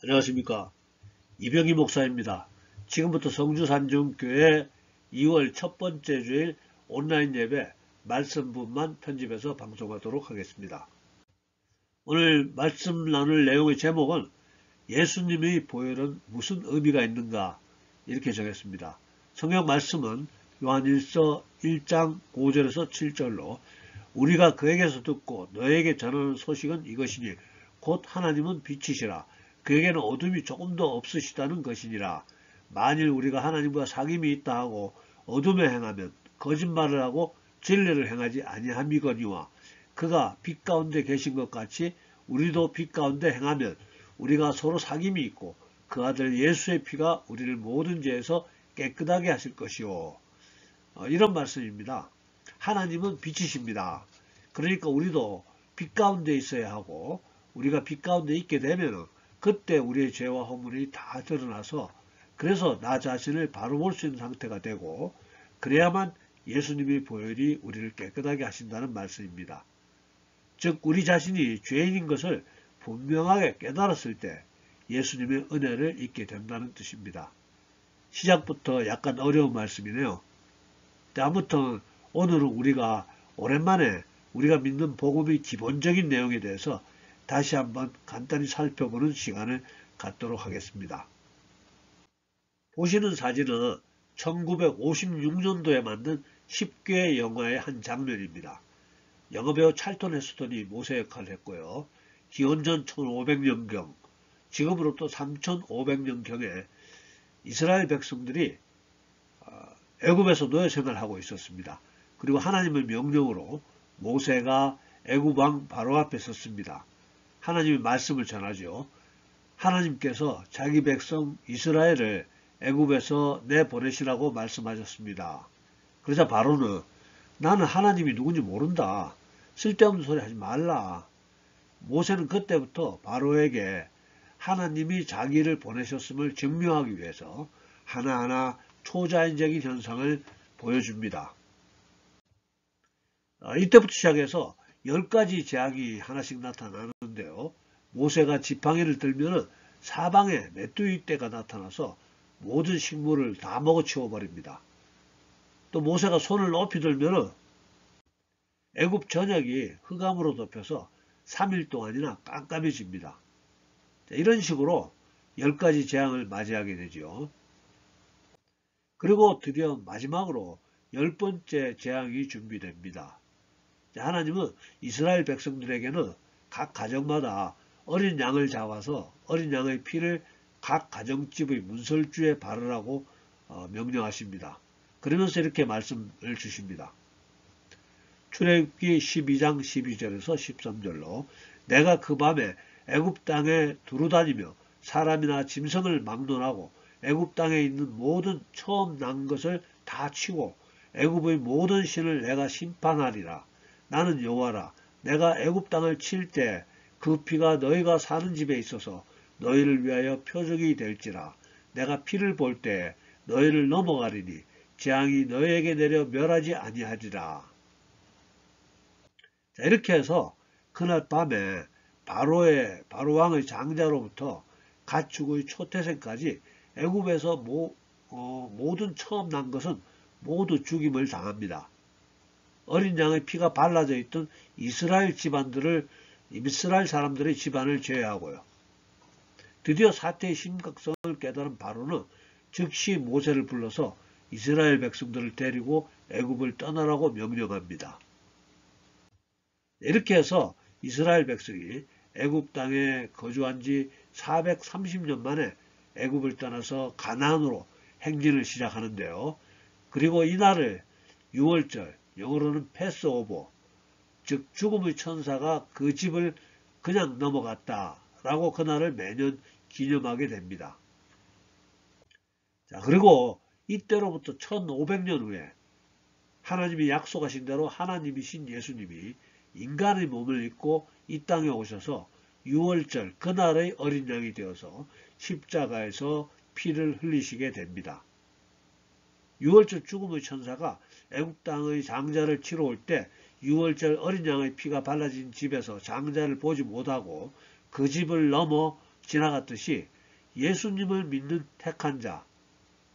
안녕하십니까. 이병희 목사입니다. 지금부터 성주산중교회 2월 첫 번째 주일 온라인 예배 말씀분만 편집해서 방송하도록 하겠습니다. 오늘 말씀 나눌 내용의 제목은 예수님의 보혈은 무슨 의미가 있는가 이렇게 정했습니다. 성경 말씀은 요한일서 1장 5절에서 7절로 우리가 그에게서 듣고 너에게 전하는 소식은 이것이니 곧 하나님은 빛이시라 그에게는 어둠이 조금도 없으시다는 것이니라. 만일 우리가 하나님과 사귐이 있다 하고 어둠에 행하면 거짓말을 하고 진리를 행하지 아니함이거니와 그가 빛 가운데 계신 것 같이 우리도 빛 가운데 행하면 우리가 서로 사귐이 있고 그 아들 예수의 피가 우리를 모든 죄에서 깨끗하게 하실 것이요. 이런 말씀입니다. 하나님은 빛이십니다. 그러니까 우리도 빛 가운데 있어야 하고 우리가 빛 가운데 있게 되면 그때 우리의 죄와 허물이 다 드러나서 그래서 나 자신을 바로 볼 수 있는 상태가 되고 그래야만 예수님의 보혈이 우리를 깨끗하게 하신다는 말씀입니다. 즉 우리 자신이 죄인인 것을 분명하게 깨달았을 때 예수님의 은혜를 잊게 된다는 뜻입니다. 시작부터 약간 어려운 말씀이네요. 아무튼 오늘은 우리가 오랜만에 우리가 믿는 복음의 기본적인 내용에 대해서 다시 한번 간단히 살펴보는 시간을 갖도록 하겠습니다. 보시는 사진은 1956년도에 만든 10개 영화의 한 장면입니다. 영화배우 찰턴 헤스턴이 모세 역할을 했고요. 기원전 1500년경, 지금으로부터 3500년경에 이스라엘 백성들이 애굽에서 노예 생활을 하고 있었습니다. 그리고 하나님의 명령으로 모세가 애굽 왕 바로 앞에 섰습니다. 하나님의 말씀을 전하죠. 하나님께서 자기 백성 이스라엘을 애굽에서 내보내시라고 말씀하셨습니다. 그러자 바로는 나는 하나님이 누군지 모른다. 쓸데없는 소리 하지 말라. 모세는 그때부터 바로에게 하나님이 자기를 보내셨음을 증명하기 위해서 하나하나 초자연적인 현상을 보여줍니다. 이때부터 시작해서 10가지 재앙이 하나씩 나타나는데요. 모세가 지팡이를 들면 사방에 메뚜기 떼가 나타나서 모든 식물을 다 먹어치워 버립니다. 또 모세가 손을 높이 들면 애굽 전역이 흑암으로 덮여서 3일 동안이나 깜깜해집니다. 이런 식으로 10가지 재앙을 맞이하게 되죠. 그리고 드디어 마지막으로 10번째 재앙이 준비됩니다. 하나님은 이스라엘 백성들에게는 각 가정마다 어린 양을 잡아서 어린 양의 피를 각 가정집의 문설주에 바르라고 명령하십니다. 그러면서 이렇게 말씀을 주십니다. 출애굽기 12장 12절에서 13절로 내가 그 밤에 애굽 땅에 두루다니며 사람이나 짐승을 막론하고 애굽 땅에 있는 모든 처음 난 것을 다 치고 애굽의 모든 신을 내가 심판하리라. 나는 여호와라. 내가 애굽 땅을 칠 때 그 피가 너희가 사는 집에 있어서 너희를 위하여 표적이 될지라. 내가 피를 볼 때 너희를 넘어가리니 재앙이 너희에게 내려 멸하지 아니하리라. 자, 이렇게 해서 그날 밤에 바로 왕의 장자로부터 가축의 초태생까지 애굽에서 모든 처음 난 것은 모두 죽임을 당합니다. 어린 양의 피가 발라져 있던 이스라엘 사람들의 집안을 제외하고요. 드디어 사태의 심각성을 깨달은 바로는 즉시 모세를 불러서 이스라엘 백성들을 데리고 애굽을 떠나라고 명령합니다. 이렇게 해서 이스라엘 백성이 애굽 땅에 거주한 지 430년 만에 애굽을 떠나서 가나안으로 행진을 시작하는데요. 그리고 이날을 6월절, 영어로는 패스오버, 즉 죽음의 천사가 그 집을 그냥 넘어갔다라고 그날을 매년 기념하게 됩니다. 자, 그리고 이때로부터 1500년 후에 하나님이 약속하신 대로 하나님이신 예수님이 인간의 몸을 입고 이 땅에 오셔서 6월절 그날의 어린 양이 되어서 십자가에서 피를 흘리시게 됩니다. 6월절 죽음의 천사가 애굽 땅의 장자를 치러 올 때 6월절 어린 양의 피가 발라진 집에서 장자를 보지 못하고 그 집을 넘어 지나갔듯이 예수님을 믿는 택한 자,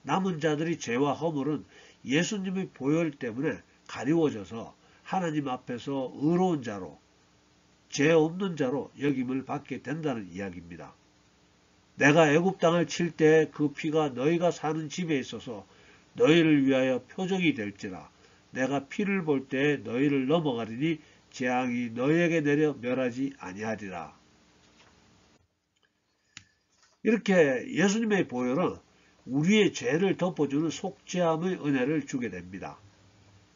남은 자들의 죄와 허물은 예수님의 보혈 때문에 가리워져서 하나님 앞에서 의로운 자로, 죄 없는 자로 여김을 받게 된다는 이야기입니다. 내가 애굽 땅을 칠 때 그 피가 너희가 사는 집에 있어서 너희를 위하여 표적이 될지라. 내가 피를 볼 때 너희를 넘어가리니 재앙이 너희에게 내려 멸하지 아니하리라. 이렇게 예수님의 보혈은 우리의 죄를 덮어주는 속죄함의 은혜를 주게 됩니다.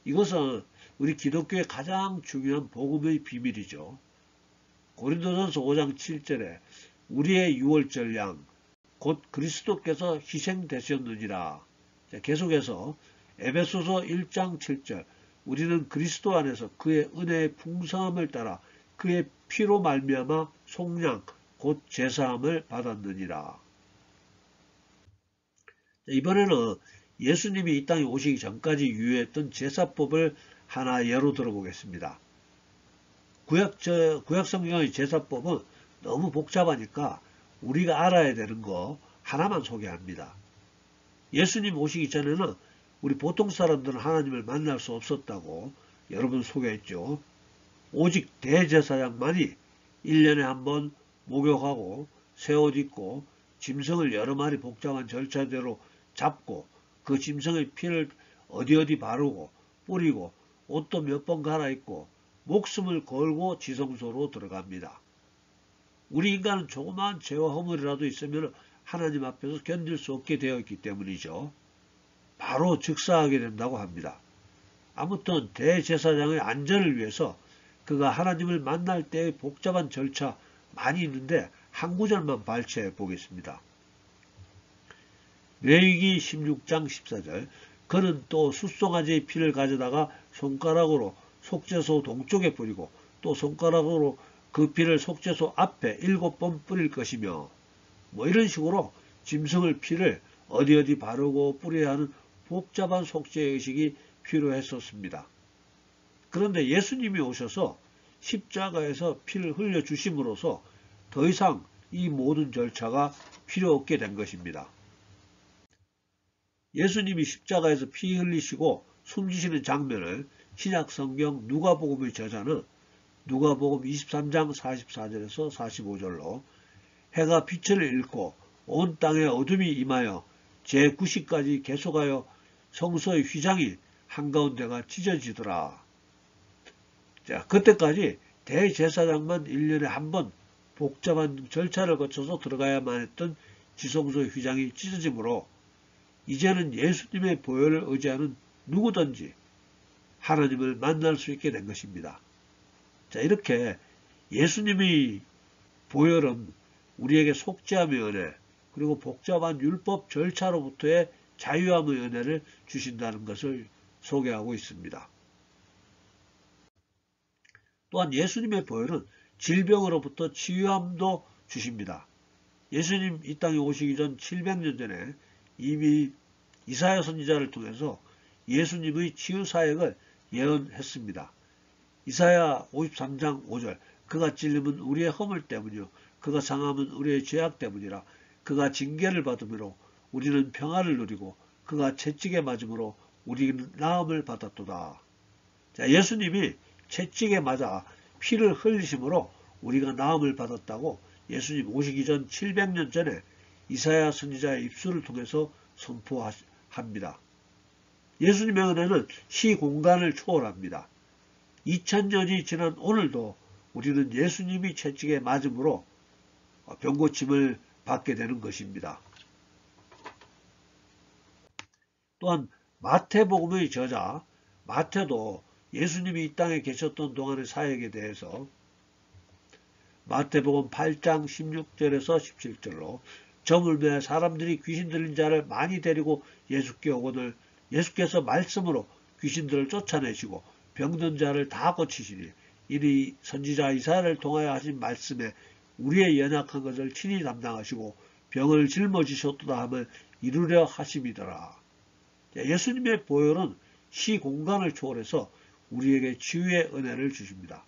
이것은 우리 기독교의 가장 중요한 복음의 비밀이죠. 고린도전서 5장 7절에 우리의 유월절 양 곧 그리스도께서 희생되셨느니라. 계속해서 에베소서 1장 7절 우리는 그리스도 안에서 그의 은혜의 풍성함을 따라 그의 피로 말미암아 속량 곧 제사함을 받았느니라. 이번에는 예수님이 이 땅에 오시기 전까지 유효했던 제사법을 하나 예로 들어보겠습니다. 구약 성경의 제사법은 너무 복잡하니까 우리가 알아야 되는 거 하나만 소개합니다. 예수님 오시기 전에는 우리 보통 사람들은 하나님을 만날 수 없었다고 여러분 소개했죠. 오직 대제사장만이 1년에 한 번 목욕하고 새 옷 입고 짐승을 여러 마리 복잡한 절차대로 잡고 그 짐승의 피를 어디 바르고 뿌리고 옷도 몇 번 갈아입고 목숨을 걸고 지성소로 들어갑니다. 우리 인간은 조그마한 죄와 허물이라도 있으면 하나님 앞에서 견딜 수 없게 되어 있기 때문이죠. 바로 즉사하게 된다고 합니다. 아무튼 대제사장의 안전을 위해서 그가 하나님을 만날 때의 복잡한 절차 많이 있는데 한 구절만 발췌해 보겠습니다. 레위기 16장 14절 그는 또 숫송아지의 피를 가져다가 손가락으로 속죄소 동쪽에 뿌리고 또 손가락으로 그 피를 속죄소 앞에 7번 뿌릴 것이며 이런 식으로 짐승의 피를 어디 바르고 뿌려야 하는 복잡한 속죄 의식이 필요했었습니다. 그런데 예수님이 오셔서 십자가에서 피를 흘려주심으로써 더 이상 이 모든 절차가 필요 없게 된 것입니다. 예수님이 십자가에서 피 흘리시고 숨지시는 장면을 신약성경 누가복음의 저자는 누가복음 23장 44절에서 45절로 해가 빛을 잃고 온 땅에 어둠이 임하여 제9시까지 계속하여 성소의 휘장이 한가운데가 찢어지더라. 자, 그때까지 대제사장만 1년에 한 번 복잡한 절차를 거쳐서 들어가야만 했던 지성소의 휘장이 찢어지므로 이제는 예수님의 보혈을 의지하는 누구든지 하나님을 만날 수 있게 된 것입니다. 자, 이렇게 예수님의 보혈은 우리에게 속죄함의 은혜 그리고 복잡한 율법 절차로부터의 자유함의 은혜를 주신다는 것을 소개하고 있습니다. 또한 예수님의 보혈은 질병으로부터 치유함도 주십니다. 예수님 이 땅에 오시기 전 700년 전에 이미 이사야 선지자를 통해서 예수님의 치유 사역을 예언했습니다. 이사야 53장 5절 그가 찔림은 우리의 허물 때문이요 그가 상함은 우리의 죄악 때문이라 그가 징계를 받음으로 우리는 평화를 누리고 그가 채찍에 맞음으로 우리는 나음을 받았도다. 자, 예수님이 채찍에 맞아 피를 흘리심으로 우리가 나음을 받았다고 예수님 오시기 전 700년 전에 이사야 선지자의 입술을 통해서 선포합니다. 예수님의 은혜는 시공간을 초월합니다. 2000년이 지난 오늘도 우리는 예수님이 채찍에 맞음으로 병고침을 받게 되는 것입니다. 또한 마태복음의 저자 마태도 예수님이 이 땅에 계셨던 동안의 사역에 대해서 마태복음 8장 16절에서 17절로 저물매 사람들이 귀신 들린 자를 많이 데리고 예수께 오거늘 예수께서 말씀으로 귀신들을 쫓아내시고 병든 자를 다 고치시니 이리 선지자 이사야를 통하여 하신 말씀에 우리의 연약한 것을 친히 담당하시고 병을 짊어지셨도다 함을 이루려 하심이더라. 예수님의 보혈은 시공간을 초월해서 우리에게 치유의 은혜를 주십니다.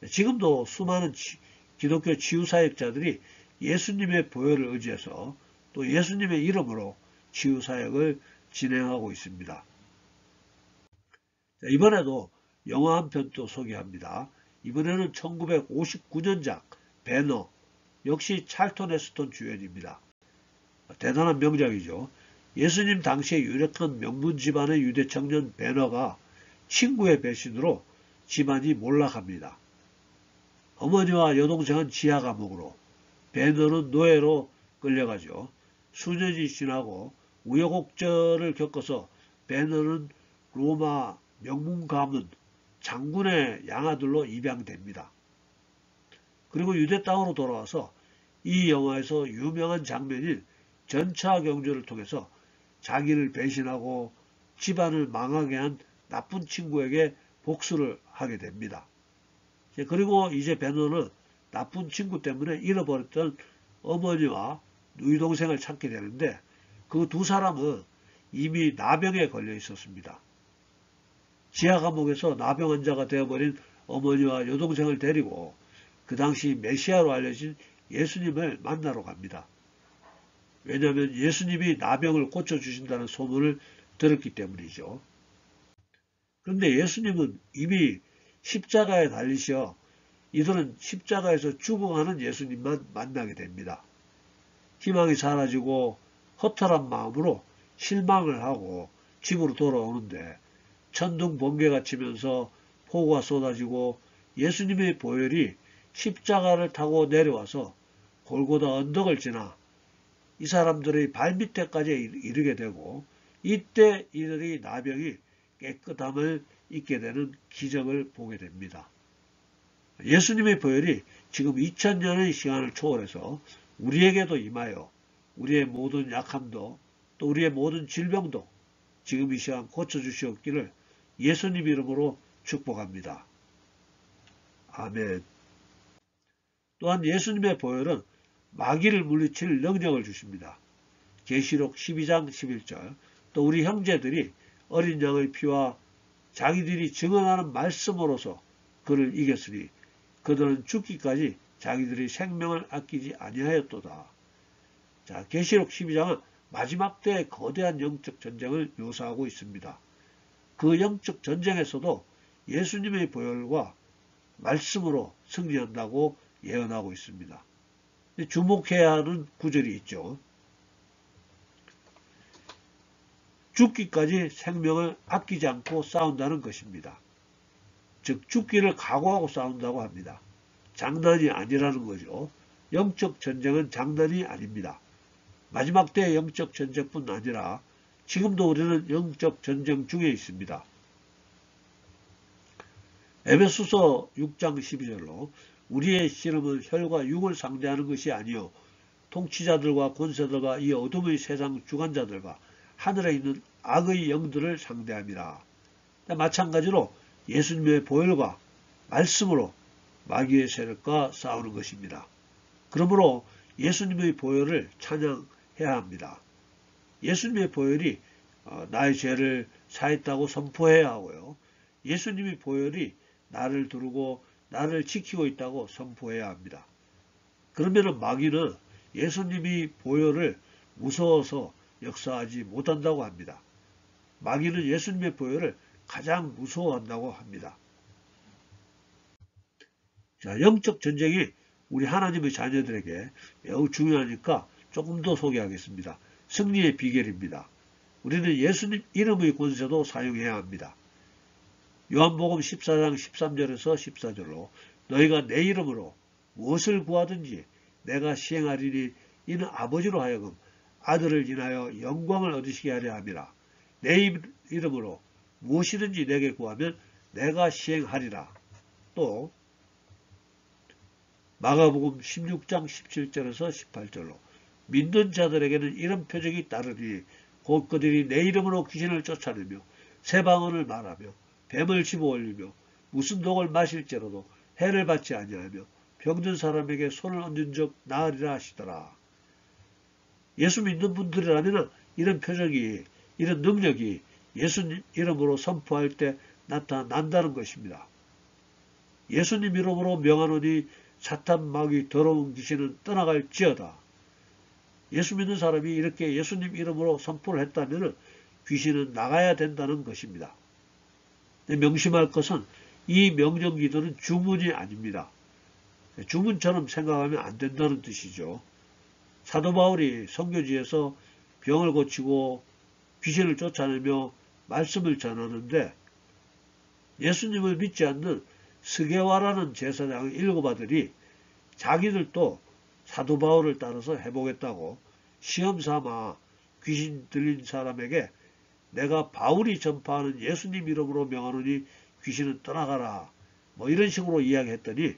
지금도 수많은 기독교 치유사역자들이 예수님의 보혈을 의지해서 또 예수님의 이름으로 치유사역을 진행하고 있습니다. 이번에도 영화 한 편 또 소개합니다. 이번에는 1959년작 배너, 역시 찰턴 헤스턴 주연입니다. 대단한 명작이죠. 예수님 당시에 유력한 명문 집안의 유대 청년 배너가 친구의 배신으로 집안이 몰락합니다. 어머니와 여동생은 지하 감옥으로, 배너는 노예로 끌려가죠. 수년이 지나고 우여곡절을 겪어서 배너는 로마 명문 가문 장군의 양아들로 입양됩니다. 그리고 유대 땅으로 돌아와서 이 영화에서 유명한 장면인 전차 경주를 통해서 자기를 배신하고 집안을 망하게 한 나쁜 친구에게 복수를 하게 됩니다. 그리고 이제 배너는 나쁜 친구 때문에 잃어버렸던 어머니와 누이동생을 찾게 되는데 그 두 사람은 이미 나병에 걸려 있었습니다. 지하 감옥에서 나병 환자가 되어버린 어머니와 여동생을 데리고 그 당시 메시아로 알려진 예수님을 만나러 갑니다. 왜냐하면 예수님이 나병을 고쳐주신다는 소문을 들었기 때문이죠. 그런데 예수님은 이미 십자가에 달리셔 이들은 십자가에서 죽어가는 예수님만 만나게 됩니다. 희망이 사라지고 허탈한 마음으로 실망을 하고 집으로 돌아오는데 천둥 번개가 치면서 폭우가 쏟아지고 예수님의 보혈이 십자가를 타고 내려와서 골고다 언덕을 지나 이 사람들의 발밑에까지 이르게 되고 이때 이들의 나병이 깨끗함을 잊게 되는 기적을 보게 됩니다. 예수님의 보혈이 지금 2000년의 시간을 초월해서 우리에게도 임하여 우리의 모든 약함도 또 우리의 모든 질병도 지금 이 시간 고쳐주시옵기를 예수님 이름으로 축복합니다. 아멘. 또한 예수님의 보혈은 마귀를 물리칠 능력을 주십니다. 계시록 12장 11절 또 우리 형제들이 어린 양의 피와 자기들이 증언하는 말씀으로서 그를 이겼으니 그들은 죽기까지 자기들의 생명을 아끼지 아니하였도다. 자, 계시록 12장은 마지막 때의 거대한 영적 전쟁을 묘사하고 있습니다. 그 영적 전쟁에서도 예수님의 보혈과 말씀으로 승리한다고 예언하고 있습니다. 주목해야 하는 구절이 있죠. 죽기까지 생명을 아끼지 않고 싸운다는 것입니다. 즉 죽기를 각오하고 싸운다고 합니다. 장난이 아니라는 거죠. 영적 전쟁은 장난이 아닙니다. 마지막 때의 영적 전쟁뿐 아니라 지금도 우리는 영적 전쟁 중에 있습니다. 에베소서 6장 12절로 우리의 씨름은 혈과 육을 상대하는 것이 아니요 통치자들과 권세들과 이 어둠의 세상 주관자들과 하늘에 있는 악의 영들을 상대합니다. 마찬가지로 예수님의 보혈과 말씀으로 마귀의 세력과 싸우는 것입니다. 그러므로 예수님의 보혈을 찬양해야 합니다. 예수님의 보혈이 나의 죄를 사했다고 선포해야 하고요. 예수님의 보혈이 나를 두르고 나를 지키고 있다고 선포해야 합니다. 그러면 마귀는 예수님이 보혈을 무서워서 역사하지 못한다고 합니다. 마귀는 예수님의 보혈을 가장 무서워한다고 합니다. 자, 영적 전쟁이 우리 하나님의 자녀들에게 매우 중요하니까 조금 더 소개하겠습니다. 승리의 비결입니다. 우리는 예수님 이름의 권세도 사용해야 합니다. 요한복음 14장 13절에서 14절로 너희가 내 이름으로 무엇을 구하든지 내가 시행하리니 이는 아버지로 하여금 아들을 인하여 영광을 얻으시게 하려 함이라. 내 이름으로 무엇이든지 내게 구하면 내가 시행하리라. 또 마가복음 16장 17절에서 18절로 믿는 자들에게는 이런 표적이 따르니 곧 그들이 내 이름으로 귀신을 쫓아내며 새 방언을 말하며 뱀을 집어올리며 무슨 독을 마실지라도 해를 받지 아니하며 병든 사람에게 손을 얹은 적 나으리라 하시더라. 예수 믿는 분들이라면 이런 표적이 이런 능력이 예수님 이름으로 선포할 때 나타난다는 것입니다. 예수님 이름으로 명하노니 사탄 마귀 더러운 귀신은 떠나갈지어다. 예수 믿는 사람이 이렇게 예수님 이름으로 선포를 했다면 귀신은 나가야 된다는 것입니다. 명심할 것은 이 명령 기도는 주문이 아닙니다. 주문처럼 생각하면 안 된다는 뜻이죠. 사도 바울이 선교지에서 병을 고치고 귀신을 쫓아내며 말씀을 전하는데 예수님을 믿지 않는 스게와라는 제사장의 7 아들이 자기들도 사도 바울을 따라서 해보겠다고 시험삼아 귀신 들린 사람에게 내가 바울이 전파하는 예수님 이름으로 명하노니 귀신은 떠나가라 뭐 이런 식으로 이야기했더니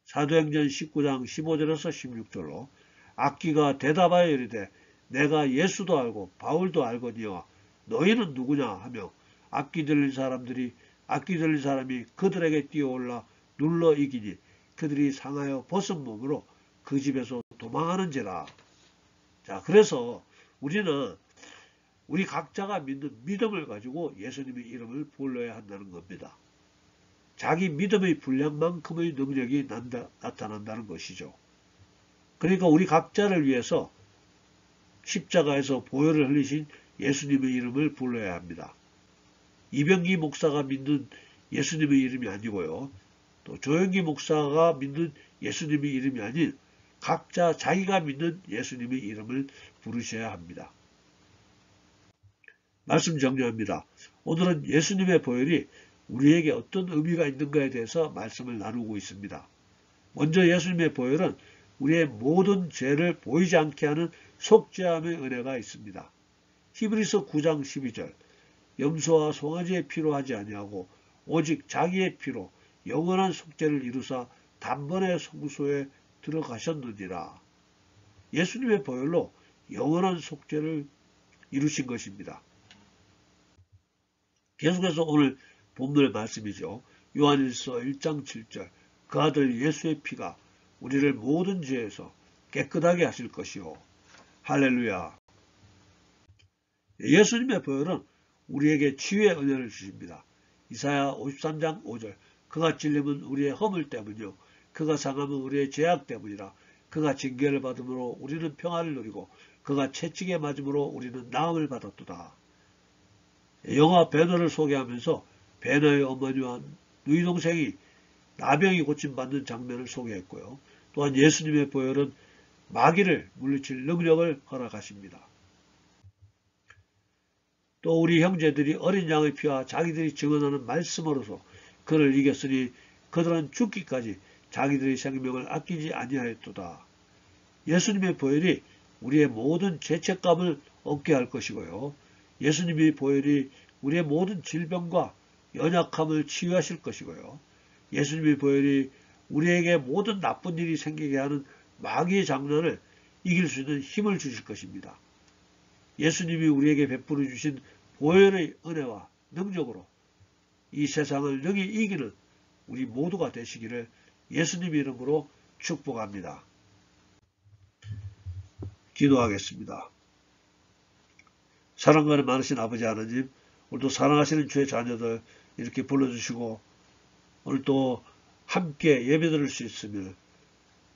사도행전 19장 15절에서 16절로 악기가 대답하여 이르되 내가 예수도 알고 바울도 알거니와 너희는 누구냐 하며 악기 들린 사람이 그들에게 뛰어올라 눌러 이기니 그들이 상하여 벗은 몸으로 그 집에서 도망하는지라. 자, 그래서 우리는 우리 각자가 믿는 믿음을 가지고 예수님의 이름을 불러야 한다는 겁니다. 자기 믿음의 분량만큼의 능력이 나타난다는 것이죠. 그러니까 우리 각자를 위해서 십자가에서 보혈을 흘리신 예수님의 이름을 불러야 합니다. 이병기 목사가 믿는 예수님의 이름이 아니고요. 또 조영기 목사가 믿는 예수님의 이름이 아닌 각자 자기가 믿는 예수님의 이름을 부르셔야 합니다. 말씀 정리합니다. 오늘은 예수님의 보혈이 우리에게 어떤 의미가 있는가에 대해서 말씀을 나누고 있습니다. 먼저 예수님의 보혈은 우리의 모든 죄를 보이지 않게 하는 속죄함의 은혜가 있습니다. 히브리서 9장 12절 염소와 송아지의 피로 하지 아니하고 오직 자기의 피로 영원한 속죄를 이루사 단번에 성소에 들어가셨느니라. 예수님의 보혈로 영원한 속죄를 이루신 것입니다. 계속해서 오늘 본문의 말씀이죠. 요한일서 1장 7절 그 아들 예수의 피가 우리를 모든 죄에서 깨끗하게 하실 것이요. 할렐루야. 예수님의 보혈은 우리에게 치유의 은혜를 주십니다. 이사야 53장 5절 그가 찔림은 우리의 허물 때문이요 그가 상함은 우리의 죄악 때문이라. 그가 징계를 받음으로 우리는 평안을 누리고 그가 채찍에 맞음으로 우리는 나음을 받았도다. 영화 배너를 소개하면서 배너의 어머니와 누이 동생이 나병이 고침받는 장면을 소개했고요. 또한 예수님의 보혈은 마귀를 물리칠 능력을 허락하십니다. 또 우리 형제들이 어린 양의 피와 자기들이 증언하는 말씀으로서 그를 이겼으니 그들은 죽기까지 자기들의 생명을 아끼지 아니하였도다. 예수님의 보혈이 우리의 모든 죄책감을 얻게 할 것이고요. 예수님의 보혈이 우리의 모든 질병과 연약함을 치유하실 것이고요. 예수님의 보혈이 우리에게 모든 나쁜 일이 생기게 하는 마귀의 장난을 이길 수 있는 힘을 주실 것입니다. 예수님이 우리에게 베풀어 주신 보혈의 은혜와 능력으로 이 세상을 능히 이기는 우리 모두가 되시기를 예수님 이름으로 축복합니다. 기도하겠습니다. 사랑과 많으신 아버지 하나님, 오늘도 사랑하시는 주의 자녀들 이렇게 불러주시고 오늘도 함께 예배드릴 수 있으며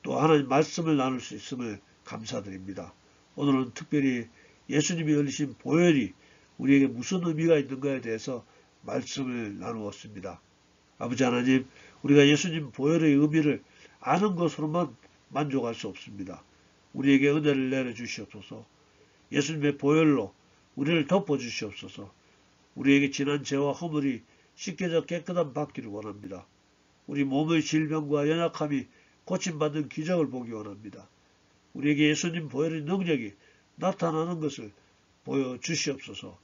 또 하나님 말씀을 나눌 수 있음을 감사드립니다. 오늘은 특별히 예수님이 흘리신 보혈이 우리에게 무슨 의미가 있는가에 대해서 말씀을 나누었습니다. 아버지 하나님, 우리가 예수님 보혈의 의미를 아는 것으로만 만족할 수 없습니다. 우리에게 은혜를 내려주시옵소서. 예수님의 보혈로 우리를 덮어주시옵소서. 우리에게 지난 죄와 허물이 씻겨져 깨끗함 받기를 원합니다. 우리 몸의 질병과 연약함이 고침받는 기적을 보기 원합니다. 우리에게 예수님 보혈의 능력이 나타나는 것을 보여주시옵소서.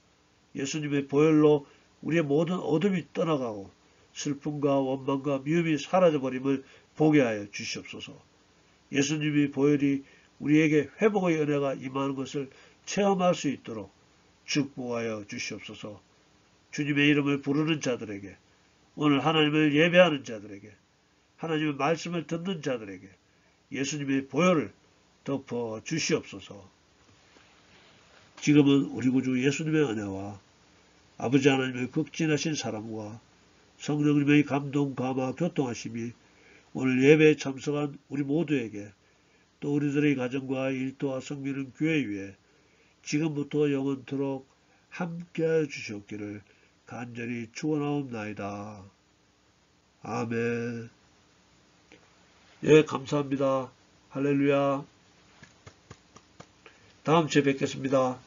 예수님의 보혈로 우리의 모든 어둠이 떠나가고 슬픔과 원망과 미움이 사라져버림을 보게 하여 주시옵소서. 예수님의 보혈이 우리에게 회복의 은혜가 임하는 것을 체험할 수 있도록 축복하여 주시옵소서. 주님의 이름을 부르는 자들에게, 오늘 하나님을 예배하는 자들에게, 하나님의 말씀을 듣는 자들에게 예수님의 보혈을 덮어 주시옵소서. 지금은 우리 구주 예수님의 은혜와 아버지 하나님의 극진하신 사랑과 성령님의 감동, 감화, 교통하심이 오늘 예배에 참석한 우리 모두에게 또 우리들의 가정과 일터와 성미는 교회 위에 지금부터 영원토록 함께하여 주시옵기를 간절히 축원하옵나이다. 아멘. 예, 감사합니다. 할렐루야. 다음 주에 뵙겠습니다.